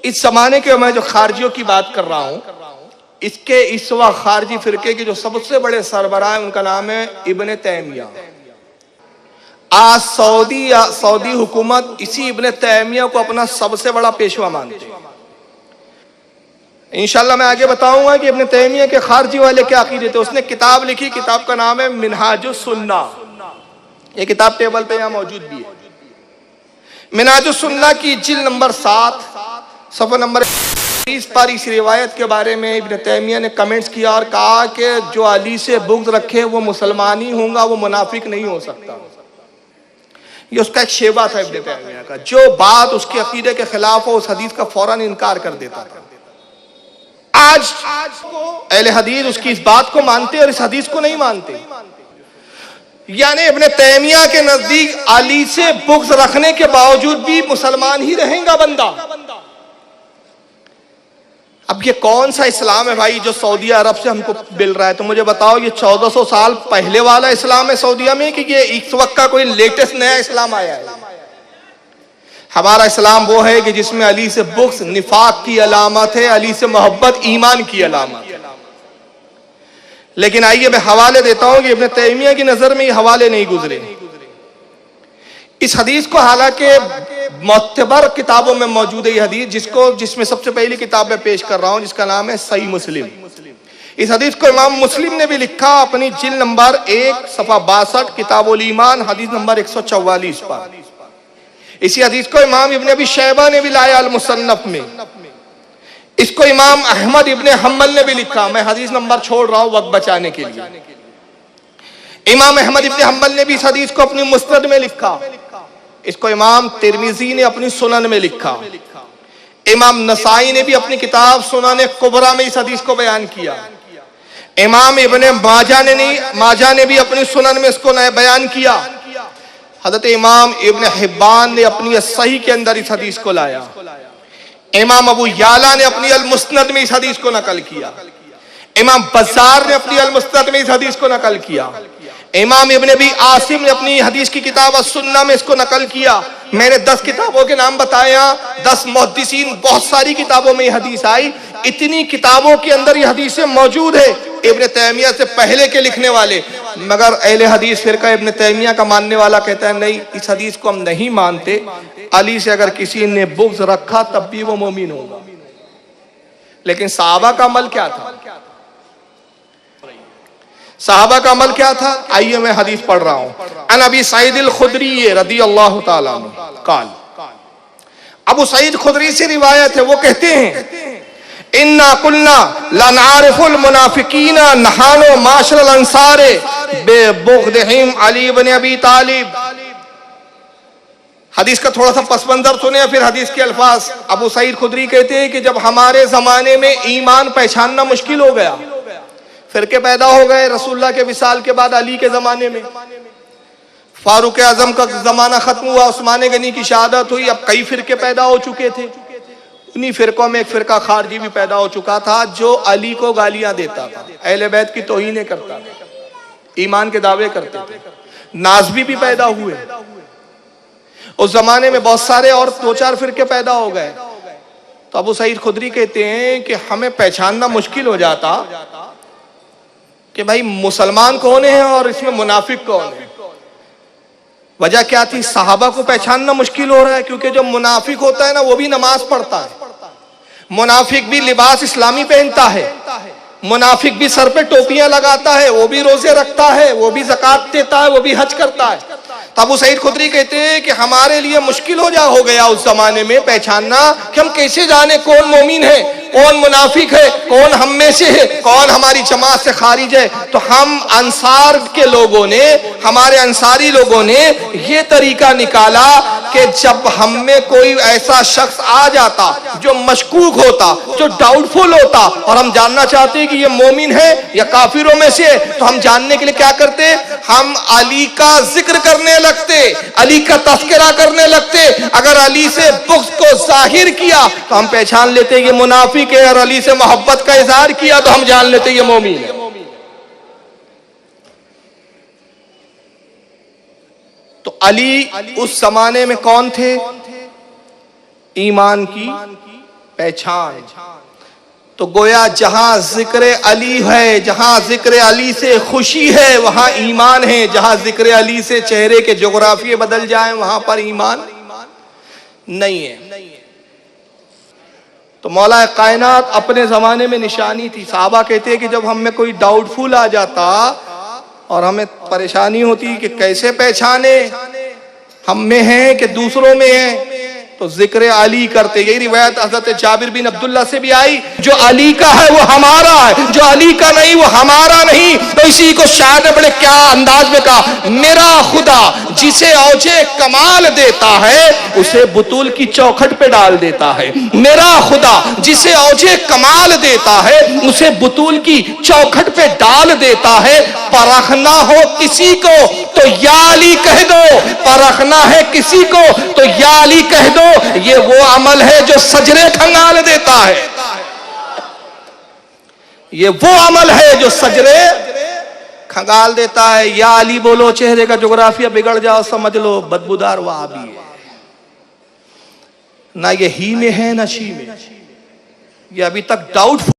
इस जमाने के मैं जो खारजियों की बात कर रहा हूं, इसके इस वक्त खारजी फिरके के जो सबसे बड़े सरबराह हैं उनका नाम है इब्ने तैमिया। आज सऊदी हुकूमत इसी इब्ने तैमिया को अपना सबसे बड़ा पेशवा मानती है। इंशाल्लाह मैं आगे बताऊंगा कि इब्ने तैमिया के खारजी वाले क्या अकीदे थे। उसने किताब लिखी, किताब का नाम है मिनहाजुस सुन्ना। ये किताब टेबल पे यहां मौजूद भी है। मिनहाजुस सुन्ना की जिल्द नंबर 7 सफ़ा नंबर 30 पर इस रिवायत के बारे में इब्ने तैमिया ने कमेंट्स किया और कहा कि जो अली से बुग़्ज़ रखे वो मुसलमान ही होगा, वो मुनाफिक नहीं हो सकता। ये उसका एक शेवा था इब्ने तैमिया का। जो बात उसके अकीदे के खिलाफ हो उस हदीस का फौरन इनकार कर देता था। आज अहले हदीस उसकी इस बात को मानते और इस हदीस को नहीं मानते। यानी इब्ने तैमिया के नजदीक अली से बुग़्ज़ रखने के बावजूद भी मुसलमान ही रहेगा बंदा। अब ये कौन सा इस्लाम है भाई जो सऊदी अरब से हमको मिल रहा है? तो मुझे बताओ, ये 1400 साल पहले वाला इस्लाम है सऊदीया में कि ये इस वक्त का कोई लेटेस्ट नया इस्लाम आया है? हमारा इस्लाम वो है कि जिसमें अली से बुग़्ज़ निफाक की अलामत है, अली से मोहब्बत ईमान की अलामत है। लेकिन आइए मैं हवाले देता हूं कि इब्ने तैमिया की नजर में ये हवाले नहीं गुजरे। इस हदीस को हालांकि मुअतबर किताबों में मौजूद है ये हदीस, जिसमें सबसे पहली किताब मैं पेश कर रहा हूं जिसका नाम है सही मुस्लिम। इस हदीस को इमाम मुस्लिम ने भी लिखा अपनी जिल्द नंबर 1 सफ़ा 62 किताबुल ईमान हदीस नंबर 144 पर। इसी हदीस को इमाम इब्ने अबी शैबा ने भी लाया अल मुसन्नफ में। इसको इमाम अहमद इब्ने हम्बल ने भी लिखा। मैं हदीस नंबर छोड़ रहा हूं वक्त बचाने के लिए। इमाम अहमद इब्ने हम्बल ने भी इस हदीस को अपनी मुस्नद में लिखा। इसको इमाम तिरमिजी ने अपनी सुनन में लिखा। इमाम नसाई ने भी अपनी किताब सुनन कुबरा में इस हदीस को बयान किया। इमाम इब्ने माजा ने भी अपनी सुनन में इसको बयान किया। हज़रत इमाम इब्ने हिब्बान ने अपनी सही के अंदर इस हदीस को लाया। इमाम अबू याला ने अपनी अल मुस्नद में इस हदीस को नकल किया। इमाम बज़्ज़ार ने अपनी अल मुस्नद में इस हदीस को नकल किया। इमाम इब्ने अबी आसिम ने अपनी हदीस की किताब अस-सुन्ना में इसको नकल किया। मैंने 10 किताबों के नाम बताया, 10 मुहद्दिसीन, बहुत सारी किताबों में यह हदीस आई। इतनी किताबों के अंदर ये हदीसें मौजूद है इब्ने तैमिया से पहले के लिखने वाले। मगर अहले हदीस फिरका इब्ने तैमिया का मानने वाला कहता है नहीं, इस हदीस को हम नहीं मानते। अली से अगर किसी ने बुग़्ज़ रखा तब भी वो मोमिन होगा। लेकिन सहाबा का अमल क्या था? सहाबा का अमल क्या था? आइए मैं हदीस पढ़ रहा हूं। अन अबी सईद अल खुदरी रज़ियल्लाहु ताला अन्हु क़ाल, अबू सईद खुदरी से रिवायत है, वो कहते हैं इन्ना कुल्ना ला नारिफुल मुनाफिकीना नहानो माशरल अंसारे बेबुग़्दिहिम अली इब्न अबी तालिब। हदीस का थोड़ा सा पस मंजर सुने फिर हदीस के अल्फाज। अबू सईद खुदरी कहते हैं कि जब हमारे जमाने में ईमान पहचानना मुश्किल हो गया, फिरके पैदा हो गए रसूलुल्लाह के विसाल के बाद। अली के जमाने में फारूक आजम का जमाना खत्म हुआ, उस्मान गनी की शहादत हुई, अब कई फिरके पैदा हो चुके थे। उन्हीं फिरकों में एक फिरका खारजी भी पैदा हो चुका था जो अली को गालियां देता था, अहले बैत की तौहीन करता था, ईमान के दावे करते थे। नाज़बी भी पैदा हुए उस जमाने में, बहुत सारे और 2-4 फिरके पैदा हो गए। तो अबू सईद खुदरी कहते हैं कि हमें पहचानना मुश्किल हो जाता कि भाई मुसलमान कौन है और इसमें मुनाफिक कौन है। वजह क्या थी? सहाबा को पहचानना मुश्किल हो रहा है क्योंकि जो मुनाफिक होता है ना वो भी नमाज पढ़ता है, मुनाफिक भी लिबास इस्लामी पहनता है, मुनाफिक भी सर पे टोपियां लगाता है, वो भी रोजे रखता है, वो भी ज़कात देता है, वो भी हज करता है। तो अबू सईद खुदरी कहते हैं कि हमारे लिए मुश्किल हो गया उस जमाने में पहचानना कि हम कैसे जाने कौन मोमिन है, कौन मुनाफिक है, कौन हम में से है, कौन हमारी जमात से खारिज है। तो हम अंसार के लोगों ने, हमारे अंसारी लोगों ने ये तरीका निकाला कि जब हम में कोई ऐसा शख्स आ जाता जो मशकूक होता, जो डाउटफुल होता और हम जानना चाहते कि ये मोमिन है या काफिरों में से, तो हम जानने के लिए क्या करते? हम अली का जिक्र करने लगते, अली का तस्करा करने लगते। अगर अली से बुग़्ज़ को जाहिर किया तो हम पहचान लेते ये मुनाफिक है, और अली से मोहब्बत का इजहार किया तो हम जान लेते ये मोमिन है। तो अली उस जमाने में कौन थे? ईमान की पहचान। तो गोया जहां जिक्र अली है, जहां जिक्र अली से खुशी है वहां ईमान है, जहां जिक्र अली से चेहरे के जोग्राफिये बदल जाएं वहां पर ईमान नहीं है। तो मौला कायनात अपने जमाने में निशानी थी। साहबा कहते हैं कि जब हम में कोई डाउटफुल आ जाता और हमें परेशानी होती कि कैसे पहचाने हम में है कि दूसरों में है, तो जिक्र अली करते। यही रिवायत हजरत जाबिर बिन अब्दुल्ला से भी आई, जो अली का है वो हमारा है, जो अली का नहीं वो हमारा नहीं। तो इसी को शायद ने बड़े क्या अंदाज में कहा, मेरा खुदा जिसे औजे कमाल देता है उसे बुतूल की चौखट पे डाल देता है। मेरा खुदा जिसे औजे कमाल देता है उसे बुतूल की चौखट पे डाल देता है। परखना हो किसी को तो या अली कह दो, परखना है किसी को तो या अली कह दो। ये वो अमल है जो सजरे खंगाल देता है, ये वो अमल है जो सजरे खंगाल देता है। या अली बोलो, चेहरे का जोग्राफिया बिगड़ जाओ समझ लो बदबूदार वहाबी है। ना ये ही में है ना शी में, ये अभी तक डाउट